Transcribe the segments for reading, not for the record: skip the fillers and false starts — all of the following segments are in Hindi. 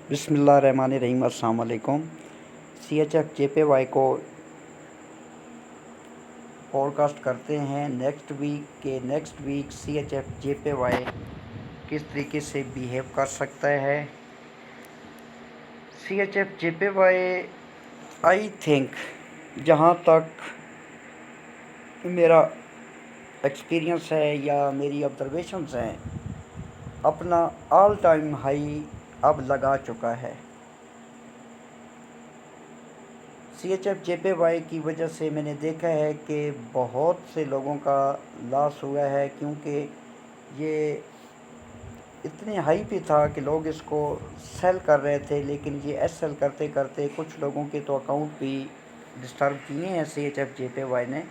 बिस्मिल्लाहिर्रहमानिर्रहीम। अस्सलाम वालेकुम। CHF JPY को फोरकास्ट करते हैं नेक्स्ट वीक CHF JPY किस तरीके से बिहेव कर सकता है। CHF JPY आई थिंक, जहाँ तक मेरा एक्सपीरियंस है या मेरी ऑब्जर्वेशंस हैं, अपना ऑल टाइम हाई अब लगा चुका है। CHF JPY की वजह से मैंने देखा है कि बहुत से लोगों का लॉस हुआ है, क्योंकि ये इतने हाई पे था कि लोग इसको सेल कर रहे थे, लेकिन ये सेल करते करते कुछ लोगों के तो अकाउंट भी डिस्टर्ब किए हैं CHF JPY ने।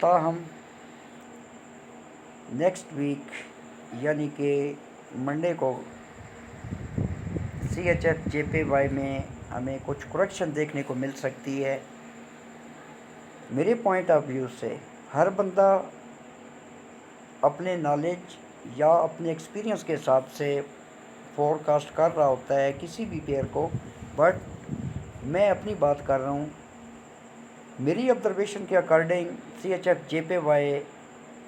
ताहम नेक्स्ट वीक यानी कि मंडे को CHF JPY में हमें कुछ करेक्शन देखने को मिल सकती है। मेरे पॉइंट ऑफ व्यू से हर बंदा अपने नॉलेज या अपने एक्सपीरियंस के हिसाब से फोरकास्ट कर रहा होता है किसी भी पेयर को, बट मैं अपनी बात कर रहा हूँ। मेरी ऑब्जर्वेशन के अकॉर्डिंग CHF JPY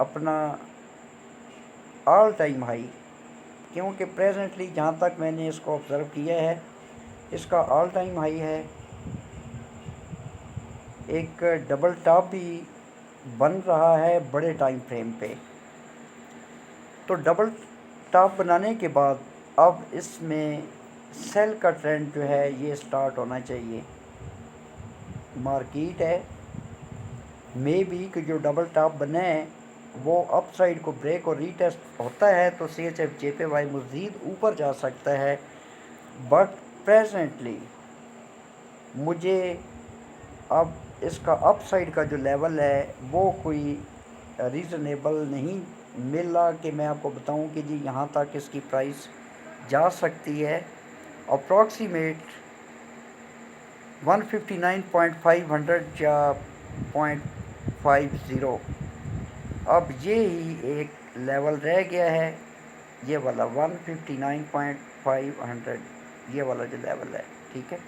अपना ऑल टाइम हाई, क्योंकि प्रेजेंटली जहाँ तक मैंने इसको ऑब्ज़र्व किया है, इसका ऑल टाइम हाई है। एक डबल टॉप भी बन रहा है बड़े टाइम फ्रेम पे। तो डबल टॉप बनाने के बाद अब इसमें सेल का ट्रेंड जो है ये स्टार्ट होना चाहिए। मार्केट है मे बी कि जो डबल टॉप बने हैं वो अप साइड को ब्रेक और रीटेस्ट होता है तो CHF JPY मज़ीद ऊपर जा सकता है। बट प्रेजेंटली मुझे अब इसका अप साइड का जो लेवल है वो कोई रीज़नेबल नहीं मिला कि मैं आपको बताऊं कि जी यहाँ तक इसकी प्राइस जा सकती है। अप्रॉक्सीमेट 159.500 या 0.50, अब ये ही एक लेवल रह गया है, ये वाला 159.500, ये वाला जो लेवल है, ठीक है।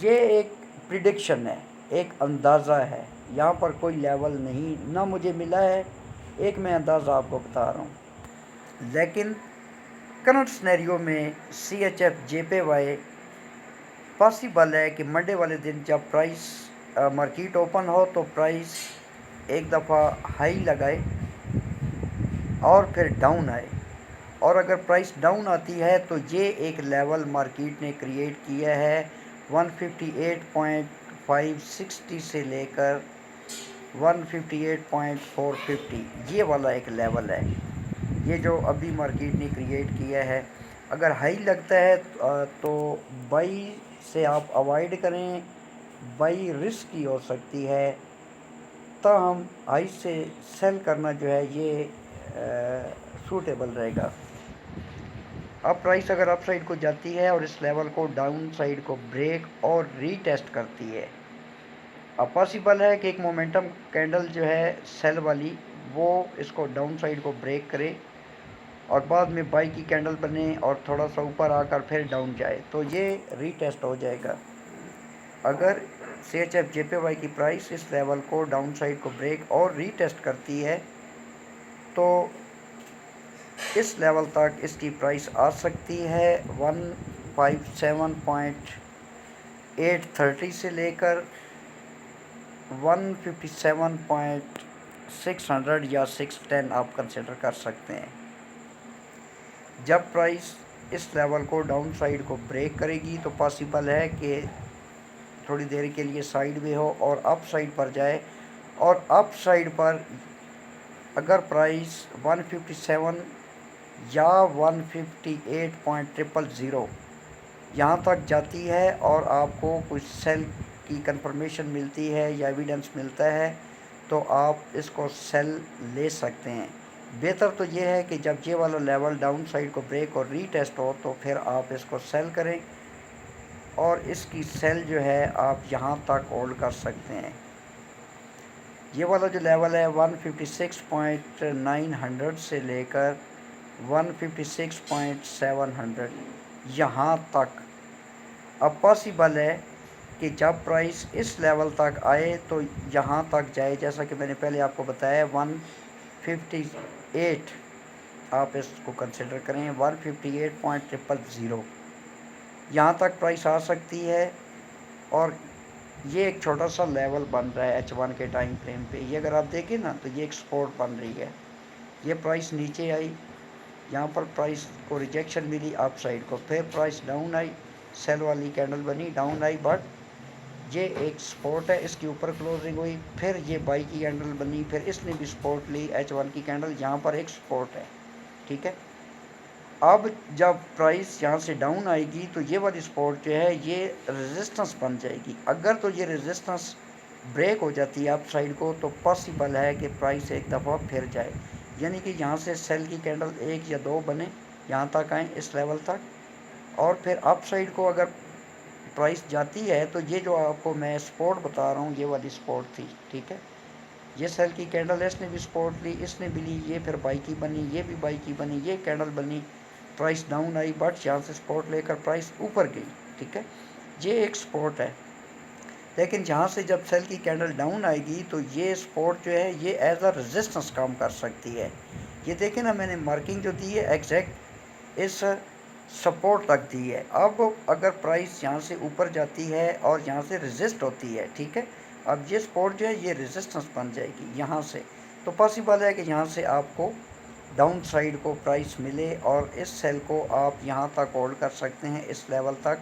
ये एक प्रिडिक्शन है, एक अंदाज़ा है, यहाँ पर कोई लेवल नहीं ना मुझे मिला है, एक मैं अंदाज़ा आपको बता रहा हूँ। लेकिन करंट सिनेरियो में CHF JPY पॉसिबल है कि मंडे वाले दिन जब प्राइस मार्केट ओपन हो तो प्राइस एक दफ़ा हाई लगाए और फिर डाउन आए, और अगर प्राइस डाउन आती है तो ये एक लेवल मार्केट ने क्रिएट किया है 158.560 से लेकर 158.450, ये वाला एक लेवल है, ये जो अभी मार्केट ने क्रिएट किया है। अगर हाई लगता है तो बाई से आप अवॉइड करें, बाई रिस्क की हो सकती है, ताहम हाई से सेल करना जो है ये सूटेबल रहेगा। अब प्राइस अगर अप साइड को जाती है और इस लेवल को डाउन साइड को ब्रेक और रीटेस्ट करती है, अब पॉसिबल है कि एक मोमेंटम कैंडल जो है सेल वाली वो इसको डाउन साइड को ब्रेक करे और बाद में बाई की कैंडल बने और थोड़ा सा ऊपर आकर फिर डाउन जाए, तो ये रीटेस्ट हो जाएगा। अगर CHF JPY की प्राइस इस लेवल को डाउन साइड को ब्रेक और रीटेस्ट करती है तो इस लेवल तक इसकी प्राइस आ सकती है 157.830 से लेकर 157.600 या 610 आप कंसिडर कर सकते हैं। जब प्राइस इस लेवल को डाउन साइड को ब्रेक करेगी तो पॉसिबल है कि थोड़ी देर के लिए साइड में हो और अप साइड पर जाए, और अप साइड पर अगर प्राइस 157 या 158.000 यहाँ तक जाती है और आपको कुछ सेल की कंफर्मेशन मिलती है या एविडेंस मिलता है तो आप इसको सेल ले सकते हैं। बेहतर तो ये है कि जब ये वाला लेवल डाउन साइड को ब्रेक और रीटेस्ट हो तो फिर आप इसको सेल करें, और इसकी सेल जो है आप यहाँ तक होल्ड कर सकते हैं। ये वाला जो लेवल है 156.900 से लेकर 156.700, यहाँ तक। अब पॉसिबल है कि जब प्राइस इस लेवल तक आए तो यहाँ तक जाए, जैसा कि मैंने पहले आपको बताया 158, आप इसको कंसिडर करें 158.000 यहाँ तक प्राइस आ सकती है। और ये एक छोटा सा लेवल बन रहा है H1 के टाइम फ्रेम पे। ये अगर आप देखें ना तो ये एक सपोर्ट बन रही है। ये प्राइस नीचे आई, यहाँ पर प्राइस को रिजेक्शन मिली अप साइड को, फिर प्राइस डाउन आई, सेल वाली कैंडल बनी, डाउन आई, बट ये एक सपोर्ट है, इसके ऊपर क्लोजिंग हुई, फिर ये बाई की कैंडल बनी, फिर इसने भी सपोर्ट ली H1 की कैंडल, यहाँ पर एक सपोर्ट है। ठीक है, अब जब प्राइस यहाँ से डाउन आएगी तो ये वाली सपोर्ट जो है ये रेजिस्टेंस बन जाएगी। अगर तो ये रेजिस्टेंस ब्रेक हो जाती है अप साइड को तो पॉसिबल है कि प्राइस एक दफ़ा फिर जाए, यानी कि यहाँ से सेल की कैंडल 1 या 2 बने, यहाँ तक आए इस लेवल तक, और फिर अप साइड को अगर प्राइस जाती है तो ये जो आपको मैं सपोर्ट बता रहा हूँ ये वाली सपोर्ट थी। ठीक है, ये सेल की कैंडल, इसने भी सपोर्ट ली, इसने भी ली, ये फिर बाई की बनी, ये भी बाई की बनी, ये कैंडल बनी, प्राइस डाउन आई, बट यहाँ से सपोर्ट लेकर प्राइस ऊपर गई। ठीक है, ये एक सपोर्ट है। लेकिन यहाँ से जब सेल की कैंडल डाउन आएगी तो ये सपोर्ट जो है ये एज अ रेजिस्टेंस काम कर सकती है। ये देखें ना, मैंने मार्किंग जो दी है एग्जैक्ट इस सपोर्ट तक दी है। अब अगर प्राइस यहाँ से ऊपर जाती है और यहाँ से रेजिस्ट होती है, ठीक है, अब ये सपोर्ट जो है ये रेजिस्टेंस बन जाएगी यहाँ से, तो पॉसिबल है कि यहाँ से आपको डाउन साइड को प्राइस मिले और इस सेल को आप यहाँ तक होल्ड कर सकते हैं, इस लेवल तक।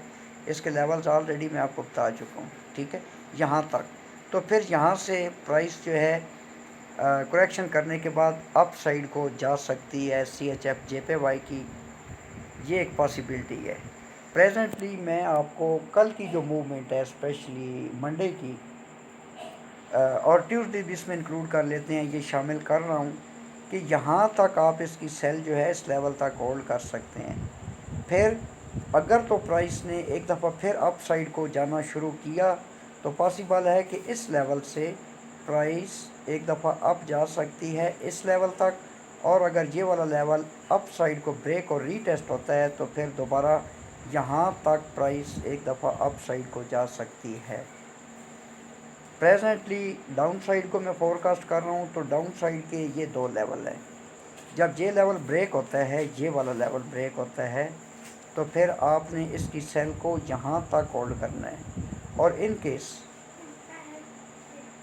इसके लेवल्स ऑलरेडी मैं आपको बता चुका हूँ। ठीक है, यहाँ तक, तो फिर यहाँ से प्राइस जो है करेक्शन करने के बाद अप साइड को जा सकती है CHF JPY की, ये एक पॉसिबिलिटी है। प्रेजेंटली मैं आपको कल की जो मूवमेंट है स्पेशली मंडे की और ट्यूसडे भी इसमें इंक्लूड कर लेते हैं, ये शामिल कर रहा हूँ कि यहाँ तक आप इसकी सेल जो है इस लेवल तक होल्ड कर सकते हैं। फिर अगर तो प्राइस ने एक दफ़ा फिर अप साइड को जाना शुरू किया तो पॉसिबल है कि इस लेवल से प्राइस एक दफ़ा अप जा सकती है इस लेवल तक, और अगर ये वाला लेवल अप साइड को ब्रेक और रीटेस्ट होता है तो फिर दोबारा यहाँ तक प्राइस एक दफ़ा अप साइड को जा सकती है। प्रेजेंटली डाउन साइड को मैं फोरकास्ट कर रहा हूँ, तो डाउन साइड के ये 2 लेवल है। जब ये लेवल ब्रेक होता है, ये वाला लेवल ब्रेक होता है, तो फिर आपने इसकी सेल को यहाँ तक होल्ड करना है। और इन केस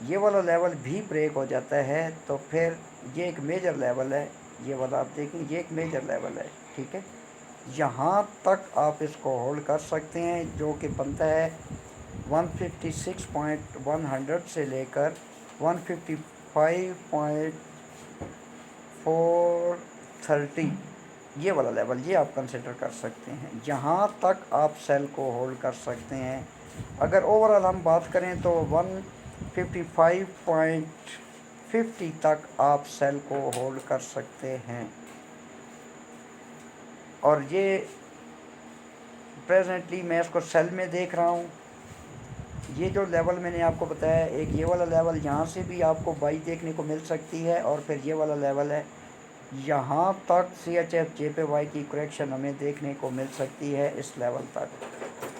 ये वाला लेवल भी ब्रेक हो जाता है तो फिर ये एक मेजर लेवल है, ये वाला आप देखें ये एक मेजर लेवल है। ठीक है, यहाँ तक आप इसको होल्ड कर सकते हैं, जो कि बनता है 156.100 से लेकर 155.430, ये वाला लेवल ये आप कंसिडर कर सकते हैं। यहाँ तक आप सेल को होल्ड कर सकते हैं। अगर ओवरऑल हम बात करें तो 155.50 तक आप सेल को होल्ड कर सकते हैं। और ये प्रेजेंटली मैं इसको सेल में देख रहा हूँ। ये जो लेवल मैंने आपको बताया, एक ये वाला लेवल, यहाँ से भी आपको बाई देखने को मिल सकती है, और फिर ये वाला लेवल है, यहाँ तक CHF JPY की करेक्शन हमें देखने को मिल सकती है इस लेवल तक।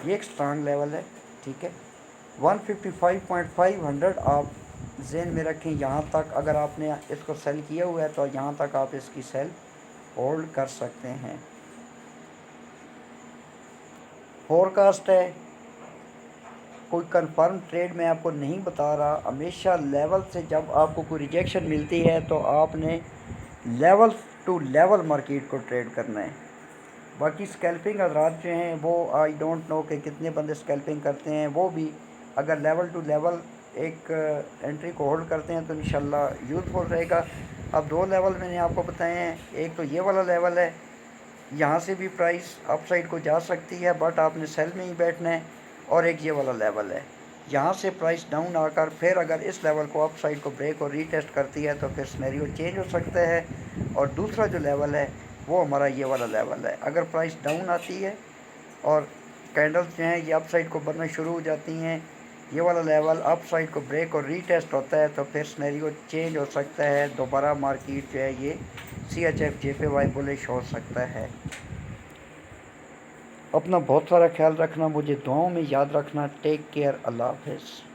ये एक स्ट्रांग लेवल है। ठीक है, 155.500 आप जेन में रखें। यहाँ तक अगर आपने इसको सेल किया हुआ है तो यहाँ तक आप इसकी सेल होल्ड कर सकते हैं। फोरकास्ट है, कोई कंफर्म ट्रेड मैं आपको नहीं बता रहा। हमेशा लेवल से जब आपको कोई रिजेक्शन मिलती है तो आपने लेवल टू लेवल मार्केट को ट्रेड करना है। बाकी स्कैल्पिंग हजरात जो हैं वो आई डोंट नो कि कितने बंदे स्कैल्पिंग करते हैं, वो भी अगर लेवल टू लेवल एक एंट्री को होल्ड करते हैं तो इंशाल्लाह यूज़फुल रहेगा। अब 2 लेवल मैंने आपको बताए हैं, एक तो ये वाला लेवल है, यहाँ से भी प्राइस अप साइड को जा सकती है बट आपने सेल में ही बैठना है, और एक ये वाला लेवल है, यहाँ से प्राइस डाउन आकर फिर अगर इस लेवल को अप साइड को ब्रेक और रीटेस्ट करती है तो फिर सिनेरियो चेंज हो सकता है। और दूसरा जो लेवल है वो हमारा ये वाला लेवल है। अगर प्राइस डाउन आती है और कैंडल्स जो हैं ये अप साइड को बनना शुरू हो जाती हैं, ये वाला लेवल अप साइड को ब्रेक और रीटेस्ट होता है तो फिर सिनेरियो चेंज हो सकता है, दोबारा मार्केट जो है ये CHF JPY बुलिश हो सकता है। अपना बहुत सारा ख्याल रखना, मुझे दुआओं में याद रखना। टेक केयर, अल्लाह हाफ़िज़।